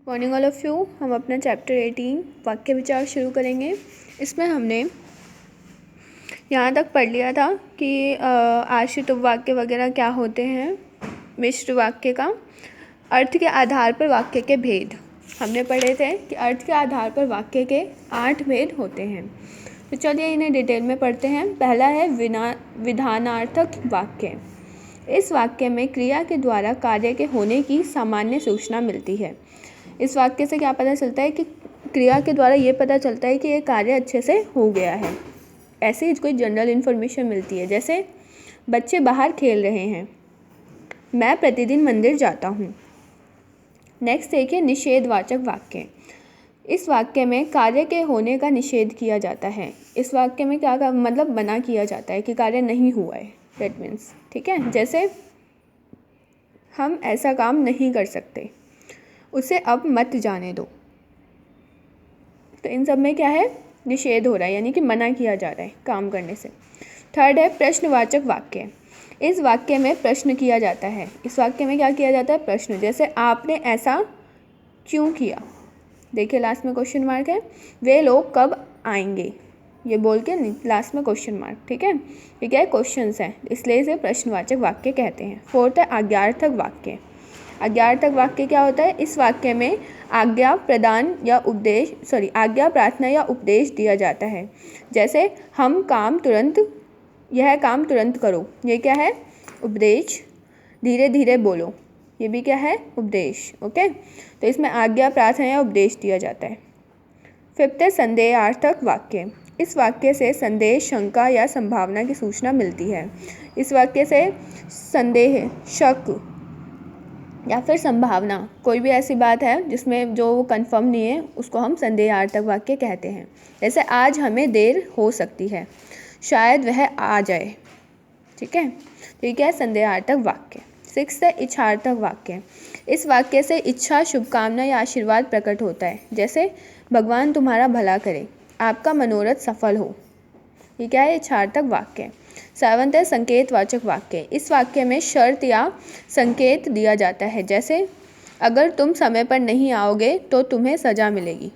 Morning all of you. हम अपना chapter 18 वाक्य विचार शुरू करेंगे। इसमें हमने यहाँ तक पढ़ लिया था कि आश्रित उपवाक्य वगैरह क्या होते हैं, मिश्र वाक्य का अर्थ के आधार पर वाक्य के भेद हमने पढ़े थे कि अर्थ के आधार पर वाक्य के 8 भेद होते हैं। तो चलिए इन्हें डिटेल में पढ़ते हैं। पहला है विधानार्थक वाक्य। इस वाक्य में क्रिया के द्वारा कार्य के होने की सामान्य सूचना मिलती है। इस वाक्य से क्या पता चलता है कि क्रिया के द्वारा ये पता चलता है कि ये कार्य अच्छे से हो गया है। ऐसे ही कोई जनरल इन्फॉर्मेशन मिलती है, जैसे बच्चे बाहर खेल रहे हैं, मैं प्रतिदिन मंदिर जाता हूँ। नेक्स्ट देखिए निषेधवाचक वाक्य। इस वाक्य में कार्य के होने का निषेध किया जाता है। इस वाक्य में क्या मतलब मना किया जाता है कि कार्य नहीं हुआ है, दैट मीन्स, ठीक है। जैसे हम ऐसा काम नहीं कर सकते, उसे अब मत जाने दो। तो इन सब में क्या है, निषेध हो रहा है, यानी कि मना किया जा रहा है काम करने से। थर्ड है प्रश्नवाचक वाक्य। इस वाक्य में प्रश्न किया जाता है। इस वाक्य में क्या किया जाता है, प्रश्न। जैसे आपने ऐसा क्यों किया। देखिए लास्ट में क्वेश्चन मार्क है, वे लोग कब आएंगे, ये बोल के लास्ट में क्वेश्चन मार्क, ठीक है। ये क्या है, क्वेश्चंस हैं, इसलिए इसे प्रश्नवाचक वाक्य कहते हैं। फोर्थ है आज्ञार्थक वाक्य। आज्ञार्थक वाक्य क्या होता है, इस वाक्य में आज्ञा प्रदान या आज्ञा प्रार्थना या उपदेश दिया जाता है। जैसे यह काम तुरंत करो, ये क्या है, उपदेश। धीरे धीरे बोलो, ये भी क्या है, उपदेश। ओके, तो इसमें आज्ञा प्रार्थना या उपदेश दिया जाता है। फिफ्थ है संदेहार्थक वाक्य। इस वाक्य से संदेह, शंका या संभावना की सूचना मिलती है। इस वाक्य से संदेह, शक या फिर संभावना, कोई भी ऐसी बात है जिसमें जो कंफर्म नहीं है, उसको हम संदेहार्थक वाक्य कहते हैं। जैसे आज हमें देर हो सकती है, शायद वह आ जाए, ठीक है। ठीक है, संदेहार्थक वाक्य। सिक्स है इच्छार्थक वाक्य। इस वाक्य से इच्छा, शुभकामना या आशीर्वाद प्रकट होता है। जैसे भगवान तुम्हारा भला करे, आपका मनोरथ सफल हो, ये क्या है, इच्छार्थक वाक्य। सेवंथ है संकेतवाचक वाक्य। इस वाक्य में शर्त या संकेत दिया जाता है। जैसे अगर तुम समय पर नहीं आओगे तो तुम्हें सज़ा मिलेगी,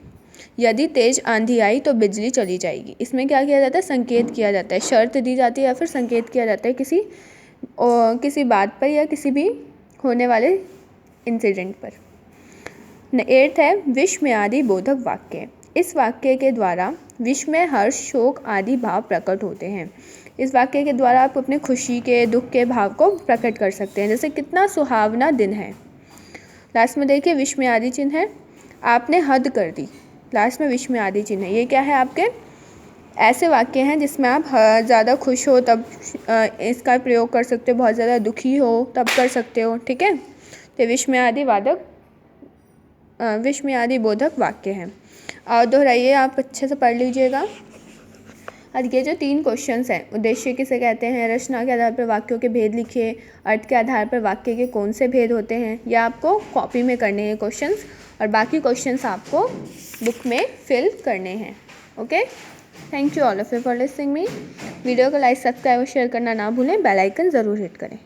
यदि तेज आंधी आई तो बिजली चली जाएगी। इसमें क्या किया जाता है, संकेत किया जाता है, शर्त दी जाती है या फिर संकेत किया जाता है किसी बात पर या किसी भी होने वाले इंसिडेंट पर। एट्थ है विस्मयादि बोधक वाक्य। इस वाक्य के द्वारा विस्मय, हर्ष, शोक आदि भाव प्रकट होते हैं। इस वाक्य के द्वारा आप अपने खुशी के, दुख के भाव को प्रकट कर सकते हैं। जैसे कितना सुहावना दिन है, लास्ट में देखिए विस्मयादि चिन्ह है, आपने हद कर दी, लास्ट में विस्मयादि चिन्ह है। ये क्या है, आपके ऐसे वाक्य हैं जिसमें आप ज़्यादा खुश हो तब इसका प्रयोग कर सकते हो, बहुत ज़्यादा दुखी हो तब कर सकते हो, ठीक है। तो विस्मयादि बोधक वाक्य हैं। और दोहराइए, आप अच्छे से पढ़ लीजिएगा। और ये जो 3 क्वेश्चंस हैं, उद्देश्य किसे कहते हैं, रचना के आधार पर वाक्यों के भेद लिखिए, अर्थ के आधार पर वाक्य के कौन से भेद होते हैं, या आपको कॉपी में करने हैं क्वेश्चंस, और बाकी क्वेश्चंस आपको बुक में फिल करने हैं। Okay, thank you all of you for listening me. Video को लाइक, सब्सक्राइब और शेयर करना ना भूलें, बेल आइकन ज़रूर हिट करें।